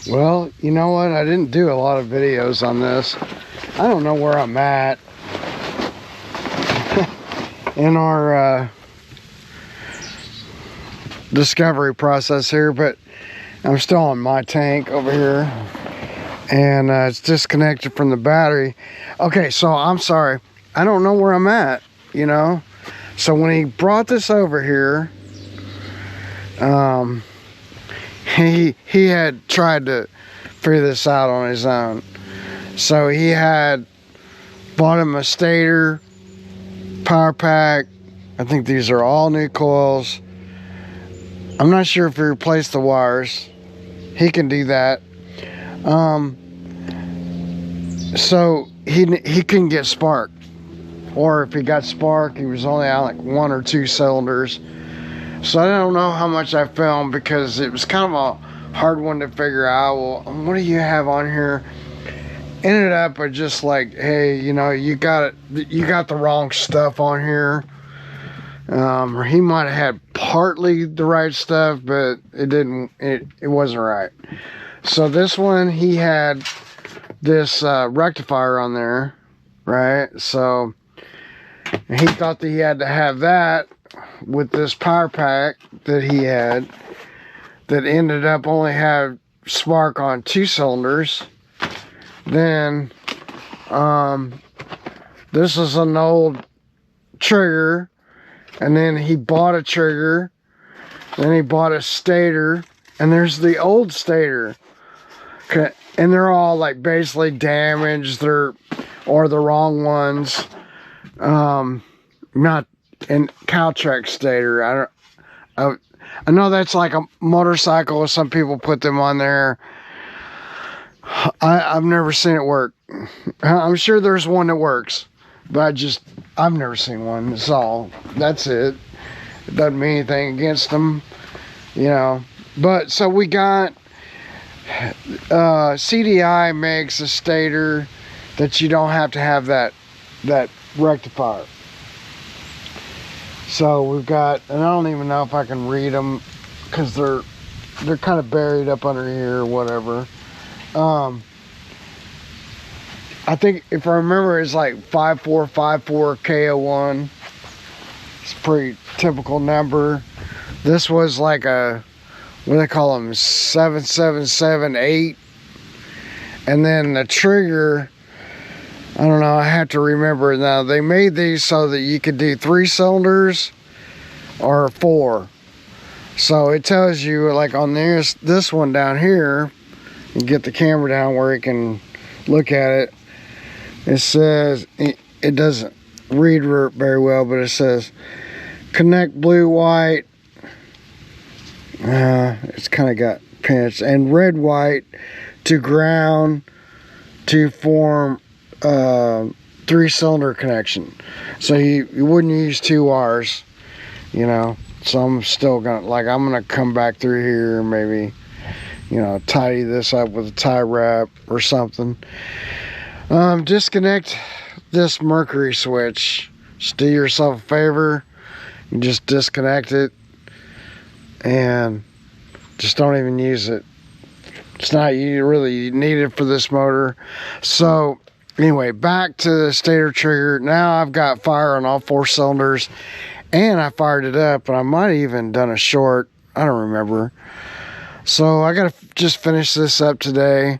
Well, you know what? I didn't do a lot of videos on this. I don't know where I'm at in our discovery process here, but I'm still on my tank over here, and it's disconnected from the battery. Okay, so I'm sorry. I don't know where I'm at, you know? So when he brought this over here, he had tried to figure this out on his own. So he had bought him a stator, power pack. I think these are all new coils. I'm not sure if he replaced the wires. He can do that. So he couldn't get spark, or if he got spark, he was only on like 1 or 2 cylinders. So I don't know how much I filmed, because it was kind of a hard one to figure out. Well, what do you have on here? Ended up with just like, hey, you know, you got the wrong stuff on here. Or he might have had partly the right stuff, but it wasn't right. So this one, he had this rectifier on there, right? So he thought that he had to have that with this power pack that he had, that ended up only have spark on 2 cylinders. Then this is an old trigger, and then he bought a trigger, then he bought a stator, and there's the old stator, and they're all like basically damaged, or the wrong ones. Not in Caltrek stator. I know that's like a motorcycle. Some people put them on there. I've never seen it work. I'm sure there's one that works, but I've never seen one. That's it. It doesn't mean anything against them, you know. But so we got CDI makes a stator that you don't have to have that rectifier. So we've got, and I don't even know if I can read them, because they're kind of buried up under here or whatever. I think, if I remember, it's like 5454 KO1. It's a pretty typical number. This was like a, what do they call them, 7778. And then the trigger, I don't know, I have to remember now. They made these so that you could do 3 cylinders or 4. So it tells you, like on this one down here, you get the camera down where you can look at it. It says, it doesn't read very well, but it says connect blue, white. It's kind of got pinched, and red, white to ground to form 3-cylinder connection. So you wouldn't use 2 wires, you know. So I'm still I'm gonna come back through here and maybe, you know, tidy this up with a tie wrap or something. Disconnect this Mercury switch. Just do yourself a favor and just disconnect it, and just don't even use it. It's not really needed for this motor. So anyway, back to the stator trigger. Now I've got fire on all 4 cylinders, and I fired it up, and I might have even done a short. I don't remember. So I gotta just finish this up today.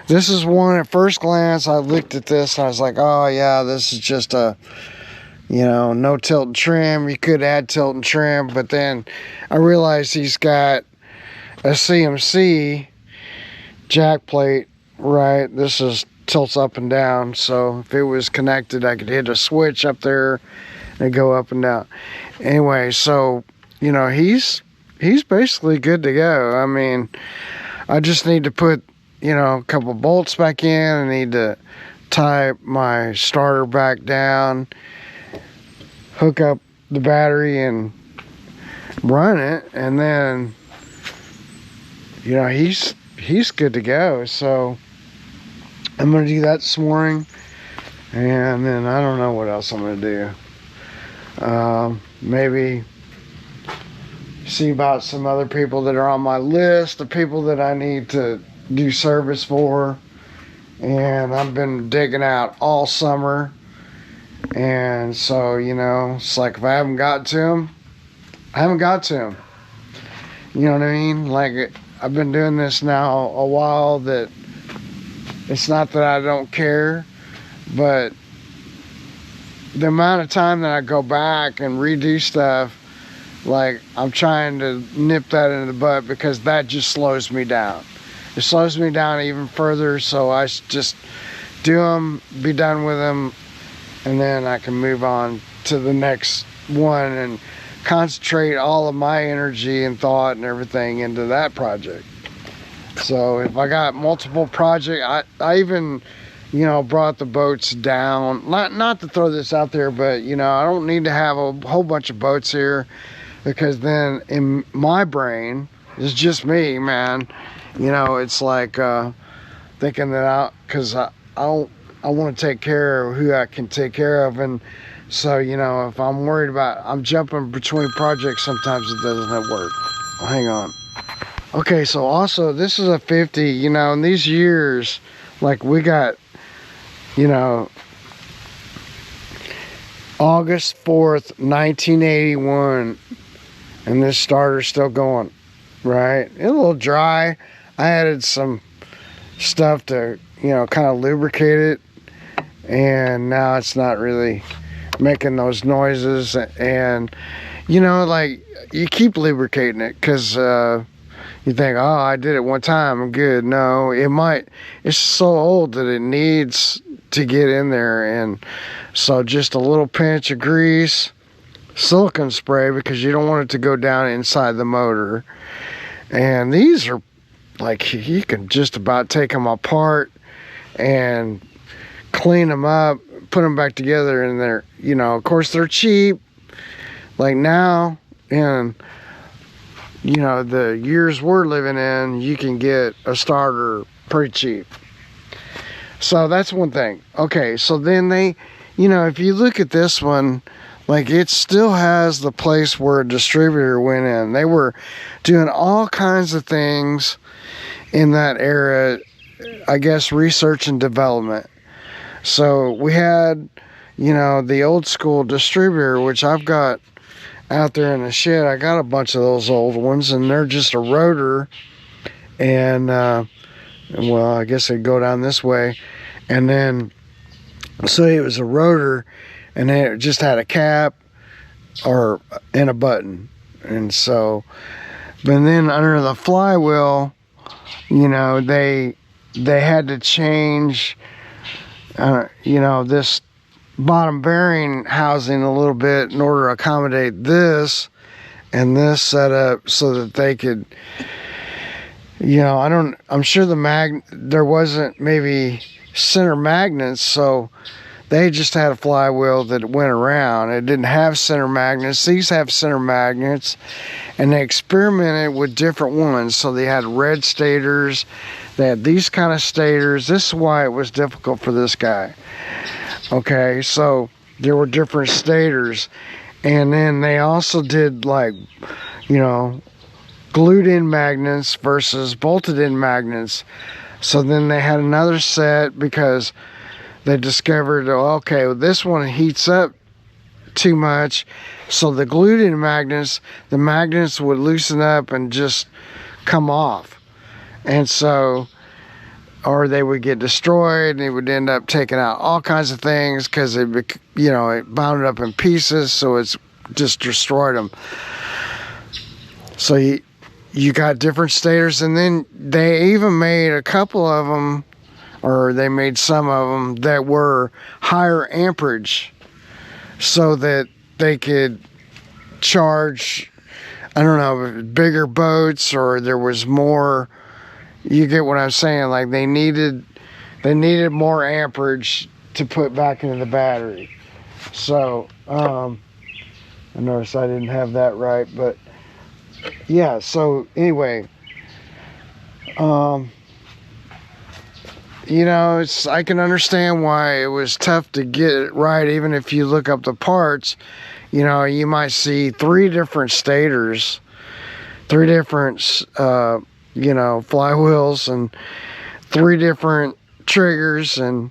This is one, at first glance, I looked at this and I was like, oh yeah, this is just a, you know, no tilt and trim. You could add tilt and trim, but then I realized he's got a CMC jack plate, right? This is tilts up and down, so if it was connected, I could hit a switch up there and go up and down. Anyway, so, you know, he's basically good to go. I mean, I just need to put, you know, a couple bolts back in. I need to tie my starter back down, hook up the battery and run it, and then, you know, he's good to go. So I'm gonna do that this morning, and then I don't know what else I'm gonna do. Maybe see about some other people that are on my list, the people that I need to do service for, and I've been digging out all summer. And so, you know, it's like if I haven't got to them, I haven't got to them. You know what I mean? Like, I've been doing this now a while, that it's not that I don't care, but the amount of time that I go back and redo stuff, like, I'm trying to nip that in the butt, because that just slows me down. It slows me down even further, so I just do them, be done with them, and then I can move on to the next one and concentrate all of my energy and thought and everything into that project. So if I got multiple projects, I even, you know, brought the boats down. Not to throw this out there, but, you know, I don't need to have a whole bunch of boats here, because then in my brain, it's just me, man. You know, it's like thinking that because I want to take care of who I can take care of. And so, you know, if I'm worried about, I'm jumping between projects, sometimes it doesn't work. Hang on. Okay, so also this is a 50, you know, in these years, like we got, you know, August 4th, 1981, and this starter's still going, right? It's a little dry. I added some stuff to, you know, kind of lubricate it, and now it's not really making those noises. And, you know, like, you keep lubricating it, because you think, oh, I did it one time, I'm good. No, it's so old that it needs to get in there. And so just a little pinch of grease, silicone spray, because you don't want it to go down inside the motor. And these are, like, you can just about take them apart and clean them up, put them back together, and they're, you know, of course they're cheap. Like now, and you know, the years we're living in, you can get a starter pretty cheap. So that's one thing. Okay, so then they, you know, if you look at this one, like, it still has the place where a distributor went in. They were doing all kinds of things in that era, I guess, research and development. So we had, you know, the old school distributor, which I've got out there in the shed. I got a bunch of those old ones, and they're just a rotor, and well, I guess they'd go down this way, and then so it was a rotor, and it just had a cap and a button. And so, but then under the flywheel, you know, they had to change you know, this bottom bearing housing a little bit in order to accommodate this and this setup, so that they could, you know, I'm sure there wasn't maybe center magnets, so they just had a flywheel that went around. It didn't have center magnets. These have center magnets, and they experimented with different ones. So they had red stators, they had these kind of stators. This is why it was difficult for this guy. Okay, so there were different stators, and then they also did, like, you know, glued in magnets versus bolted in magnets. So then they had another set, because they discovered, okay, well, this one heats up too much, so the glued in magnets, the magnets would loosen up and just come off. And so, or they would get destroyed, and it would end up taking out all kinds of things, because it, you know, it bound up in pieces, so it's just destroyed them. So you got different stators, and then they even made a couple of them, or they made some of them that were higher amperage, so that they could charge, I don't know, bigger boats, or there was more. You get what I'm saying? Like, they needed more amperage to put back into the battery. So I noticed I didn't have that right, but yeah. So anyway, you know, I can understand why it was tough to get it right. Even if you look up the parts, you know, you might see 3 different stators, 3 different you know, flywheels and 3 different triggers, and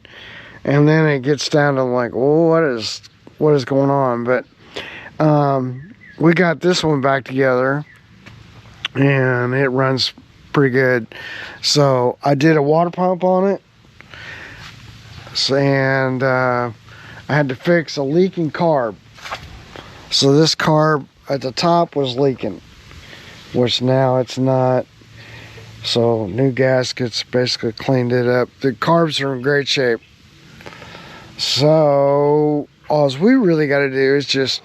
then it gets down to like, well, what is going on? But we got this one back together, and it runs pretty good. So I did a water pump on it, and I had to fix a leaking carb. So this carb at the top was leaking, which now it's not. So new gaskets basically cleaned it up. The carbs are in great shape. So all we really got to do is just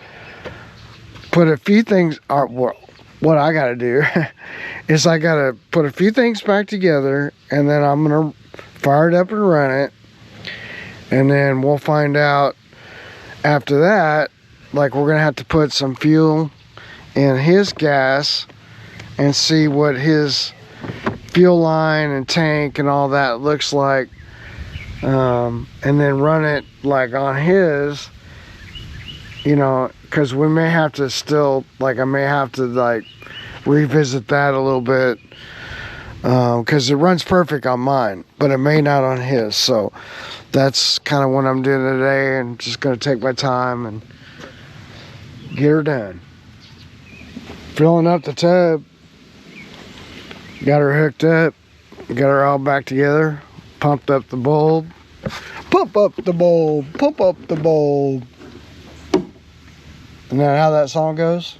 put a few things. What I got to do is I got to put a few things back together, and then I'm gonna fire it up and run it, and then we'll find out after that. Like, we're gonna have to put some fuel in his gas and see what his fuel line and tank and all that looks like, and then run it like on his, you know, because we may have to still, like, I may have to like revisit that a little bit, because it runs perfect on mine, but it may not on his. So that's kind of what I'm doing today, and just gonna take my time and get her done. Filling up the tub, got her hooked up, got her all back together, pumped up the bulb, pump up the bulb, pump up the bulb. And then how that song goes,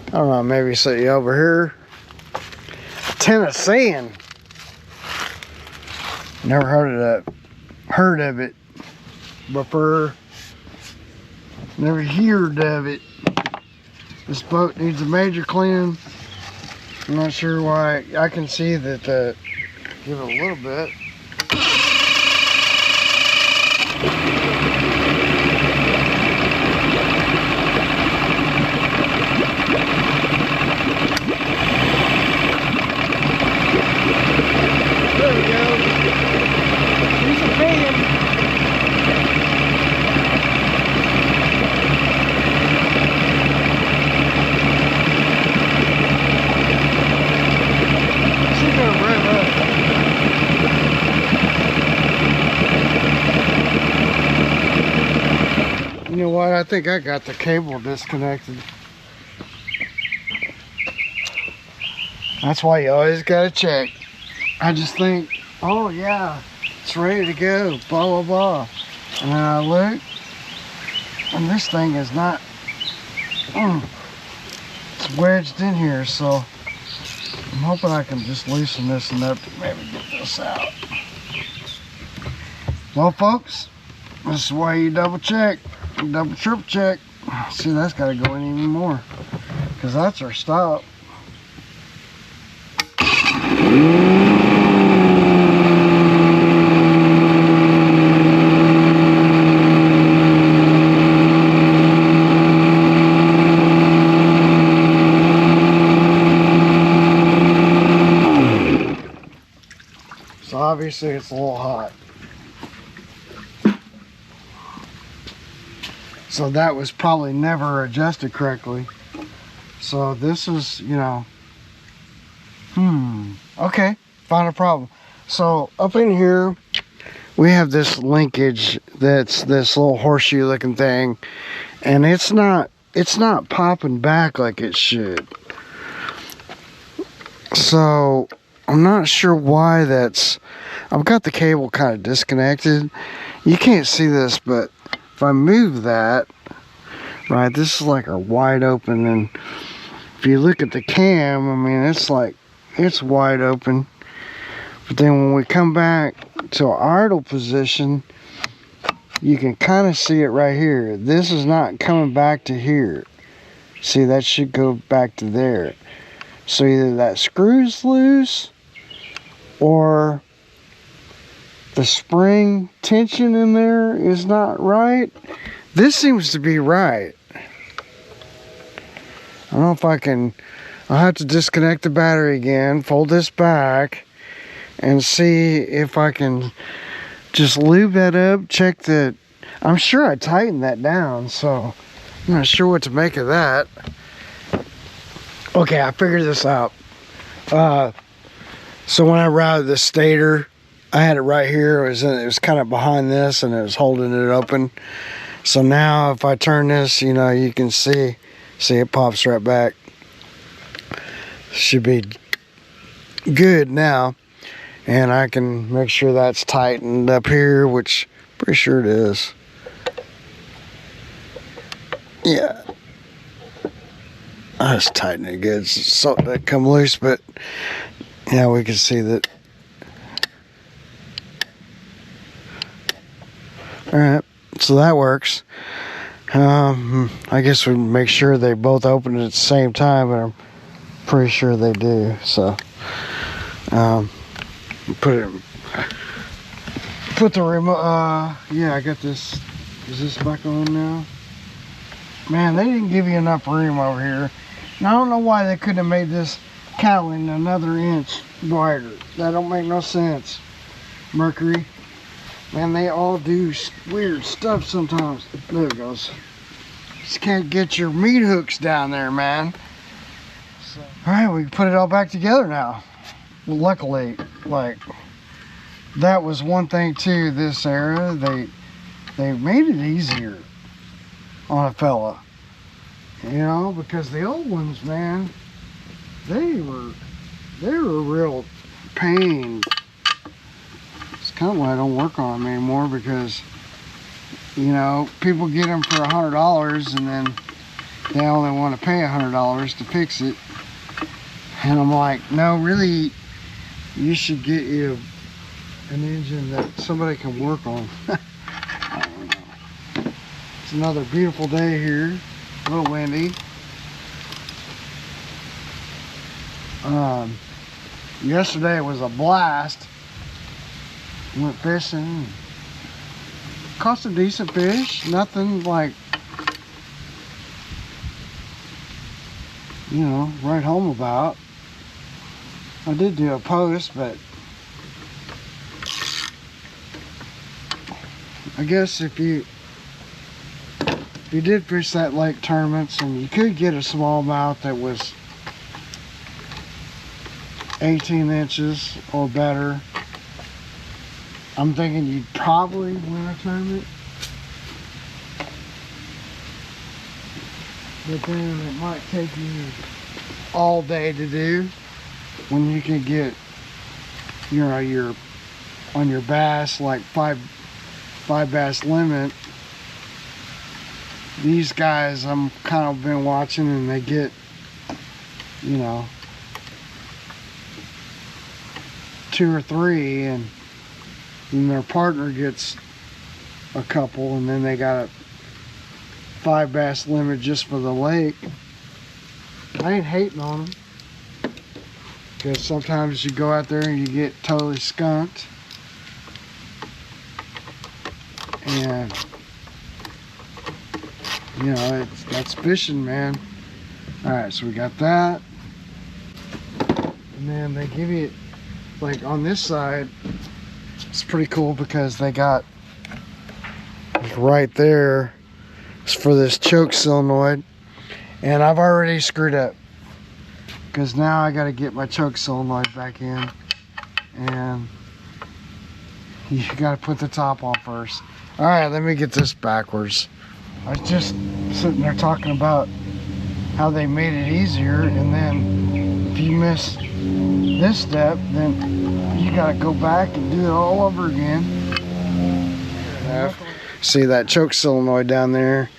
I don't know, maybe set you over here. Tennessean. Never heard of it before. Never heard of it. This boat needs a major clean. I'm not sure why. I can see that, give it a little bit. There we go. Here's a pan. You know what? I think I got the cable disconnected. That's why you always gotta check. I just think, oh yeah, it's ready to go, blah blah blah. And then I look, and this thing is not, it's wedged in here, so I'm hoping I can just loosen this enough to maybe get this out. Well folks, this is why you double check, double triple check. See, that's got to go in even more, because that's our stop. So obviously it's a little hot. So that was probably never adjusted correctly. So this is, you know, okay, found a problem. So up in here, we have this linkage that's this little horseshoe looking thing, and it's not popping back like it should. So I'm not sure why that's, I've got the cable kind of disconnected. You can't see this, but if I move that, right, this is like a wide open, and if you look at the cam, I mean, it's like, it's wide open. But then when we come back to our idle position, you can kind of see it right here. This is not coming back to here. See, that should go back to there. So either that screw's loose, or the spring tension in there is not right. This seems to be right. I don't know if I can, I'll have to disconnect the battery again, fold this back, and see if I can just lube that up, check that. I'm sure I tightened that down, so I'm not sure what to make of that. Okay, I figured this out. So when I routed the stator, I had it right here. It was kind of behind this, and it was holding it open. So now if I turn this, you know, you can see it pops right back. Should be good now. And I can make sure that's tightened up here, which I'm pretty sure it is. Yeah. I just tighten it good so that come loose, but yeah, we can see that. Alright, so that works. I guess we make sure they both open at the same time, but I'm pretty sure they do. So put the remote, yeah, I got this. Is this back on now? Man, they didn't give you enough room over here. And I don't know why they couldn't have made this cowling another inch wider. That don't make no sense. Mercury. Man, they all do weird stuff sometimes. There it goes. Just can't get your meat hooks down there, man. So, alright, we can put it all back together now. Luckily, like, that was one thing too, this era. They made it easier on a fella. You know, because the old ones, man, they were a real pain. It's kind of why I don't work on them anymore, because, you know, people get them for $100 and then they only want to pay $100 to fix it. And I'm like, no, really, you should get you an engine that somebody can work on. I don't know. It's another beautiful day here. A little windy. Yesterday was a blast. Went fishing. Caught some decent fish. Nothing like, you know, write home about. I did do a post, but I guess if you did fish that lake tournaments, and you could get a smallmouth that was 18 inches or better, I'm thinking you'd probably win a tournament. But then it might take you all day to do, when you can get, you know, your on your bass, like five bass limit. These guys I'm kind of been watching, and they get, you know, 2 or 3, and then their partner gets a couple, and then they got a 5 bass limit just for the lake. I ain't hating on them, because sometimes you go out there and you get totally skunked. And you know, that's fishing, man. Alright, so we got that. And then they give you, like on this side, it's pretty cool because they got right there, it's for this choke solenoid. And I've already screwed up, because now I got to get my choke solenoid back in, and you got to put the top on first. All right, let me get this backwards. I was just sitting there talking about how they made it easier, and then if you miss this step, then you got to go back and do it all over again. See that choke solenoid down there?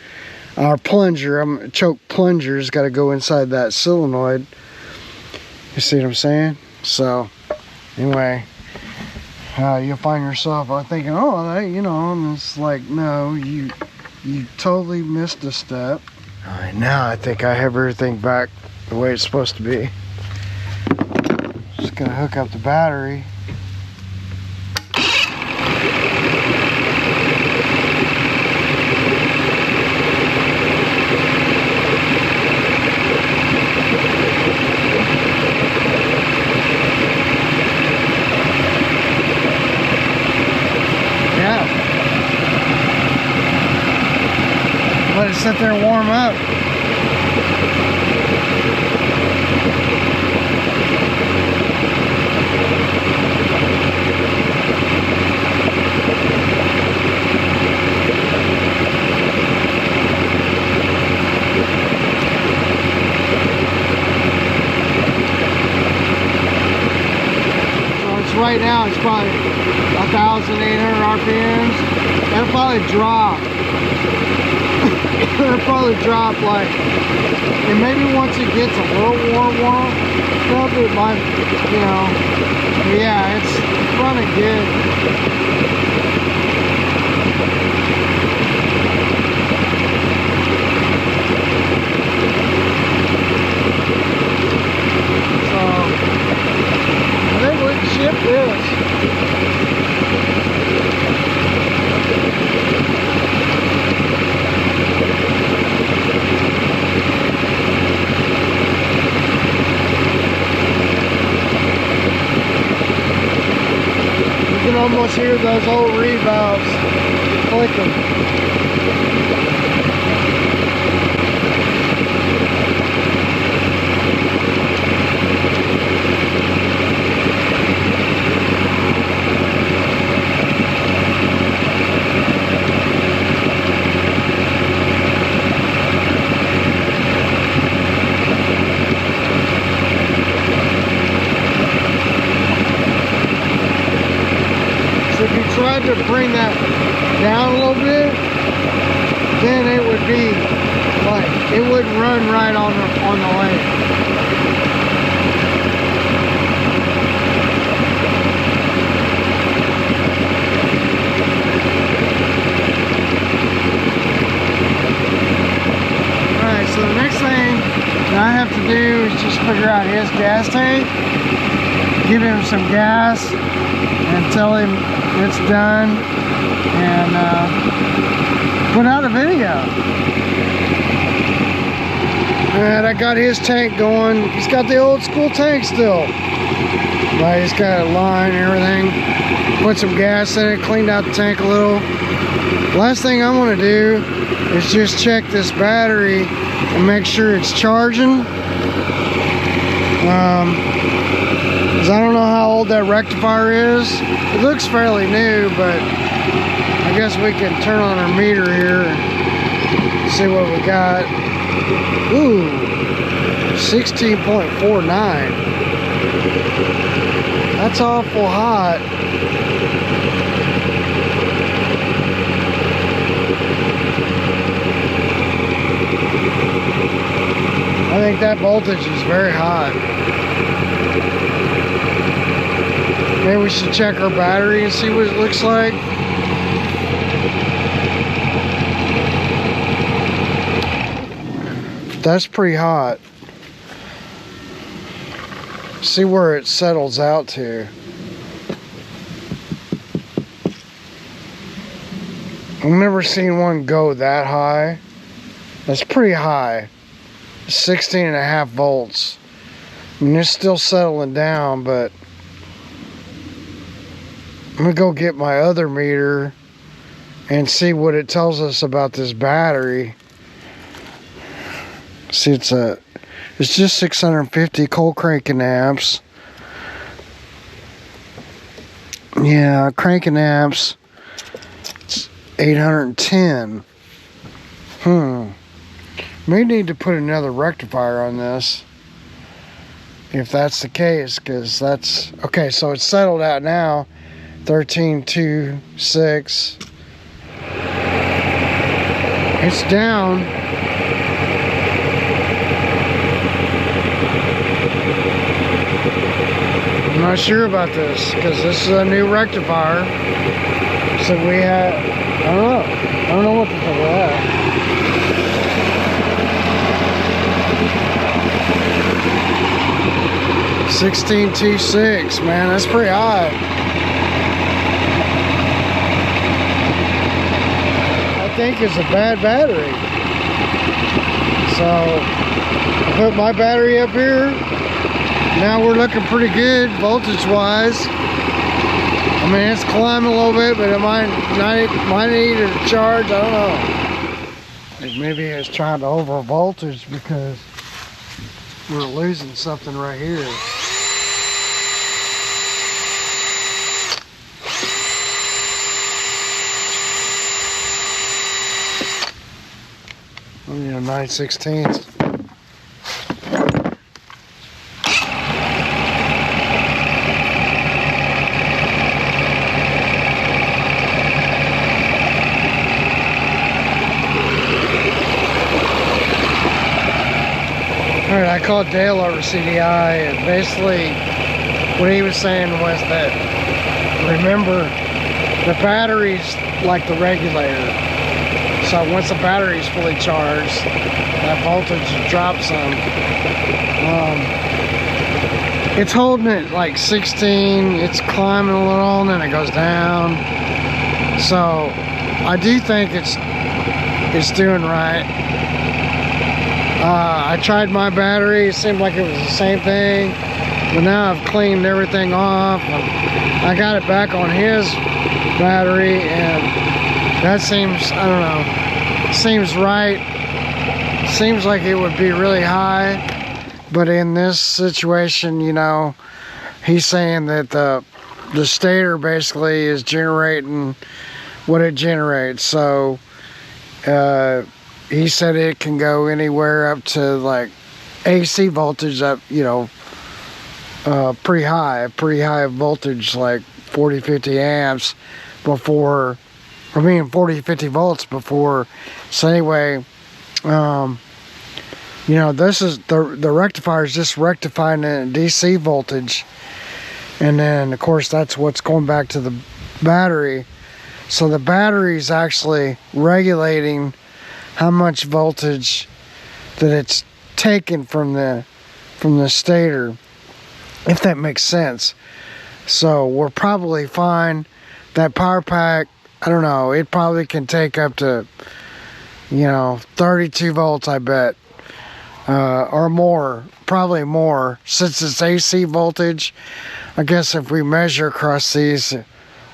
Our plunger, choke plunger's got to go inside that solenoid. You see what I'm saying? So, anyway, you'll find yourself thinking, oh, you know, and it's like, no, you totally missed a step. All right, now I think I have everything back the way it's supposed to be. Just gonna hook up the battery. Let it sit there and warm up. right now it's probably 1,800 RPMs. That'll probably drop. It'll probably drop like, and maybe once it gets a little warm up, it might, you know. But yeah, it's running good. So I think we can ship this. You can almost hear those old reed valves clicking. If you tried to bring that down a little bit, then it would be like, it wouldn't run right on the lake. Alright, so the next thing that I have to do is just figure out his gas tank, give him some gas, and tell him it's done, and put out a video. Alright, I got his tank going. He's got the old school tank still. Right, he's got a line and everything. Put some gas in it, cleaned out the tank a little. Last thing I want to do is just check this battery and make sure it's charging. Because I don't know how old that rectifier is. It looks fairly new, but I guess we can turn on our meter here and see what we got. Ooh, 16.49. That's awful hot. I think that voltage is very hot. Maybe we should check our battery and see what it looks like. That's pretty hot. See where it settles out to. I've never seen one go that high. That's pretty high. 16.5 volts. I mean, it's still settling down, but I'm gonna go get my other meter and see what it tells us about this battery. See, it's just 650 cold cranking amps. Yeah, cranking amps. It's 810. May need to put another rectifier on this if that's the case, because that's okay. So it's settled out now. 13.26. It's down. I'm not sure about this because this is a new rectifier. So we had, I don't know what the hell that. 16.26, man, that's pretty high. I think it's a bad battery. So I put my battery up here. Now we're looking pretty good voltage wise. I mean, it's climbing a little bit, but it might need to charge. I don't know. I think maybe it's trying to over voltage because we're losing something right here. You know, 9/16. Alright, I called Dale over CDI, and basically what he was saying was that, remember, the battery's like the regulator. So once the battery's fully charged, that voltage drops some. It's holding it like 16, it's climbing a little, and then it goes down. So I do think it's doing right. I tried my battery, it seemed like it was the same thing, but now I've cleaned everything off. I got it back on his battery, and that seems, I don't know, seems right. Seems like it would be really high, but in this situation, you know, he's saying that the stator basically is generating what it generates. So he said it can go anywhere up to like AC voltage up, you know, pretty high voltage, like 40-50 amps before, 40-50 volts before. So anyway, you know, this is the rectifier is just rectifying a DC voltage, and then of course that's what's going back to the battery. So the battery is actually regulating how much voltage that it's taken from the stator, if that makes sense. So we're probably fine. That power pack, I don't know, it probably can take up to, you know, 32 volts, I bet, or more, probably more, since it's AC voltage. I guess if we measure across these,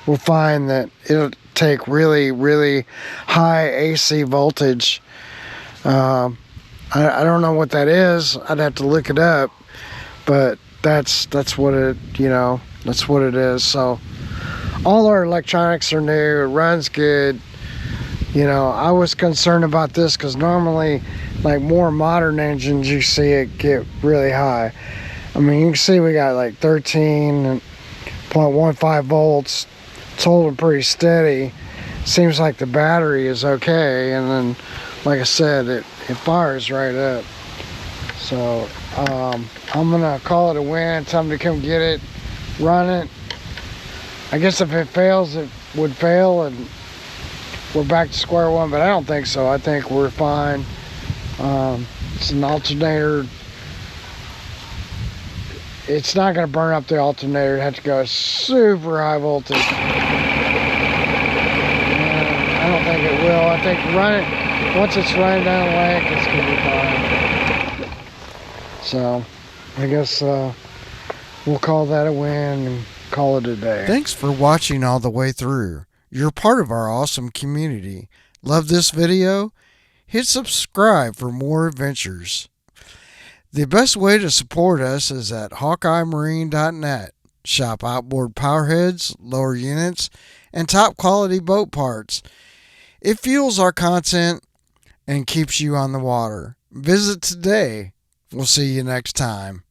we'll find that it'll take really high AC voltage. I don't know what that is. I'd have to look it up, but that's what it, you know, that's what it is. So all our electronics are new, it runs good. You know, I was concerned about this because normally, like more modern engines, you see it get really high. I mean, you can see we got like 13.15 volts. It's holding pretty steady. Seems like the battery is okay, and then, like I said, it fires right up. So I'm gonna call it a win. Tell them to come get it, run it. I guess if it fails, it would fail, and we're back to square one, but I don't think so. I think we're fine. It's an alternator. It's not going to burn up the alternator. It has to go super high voltage. And I don't think it will. I think once it's running down the lake, it's going to be fine. So I guess we'll call that a win and call it a day. Thanks for watching all the way through. You're part of our awesome community. Love this video? Hit subscribe for more adventures. The best way to support us is at HawkeyeMarine.net. Shop outboard powerheads, lower units, and top quality boat parts. It fuels our content and keeps you on the water. Visit today. We'll see you next time.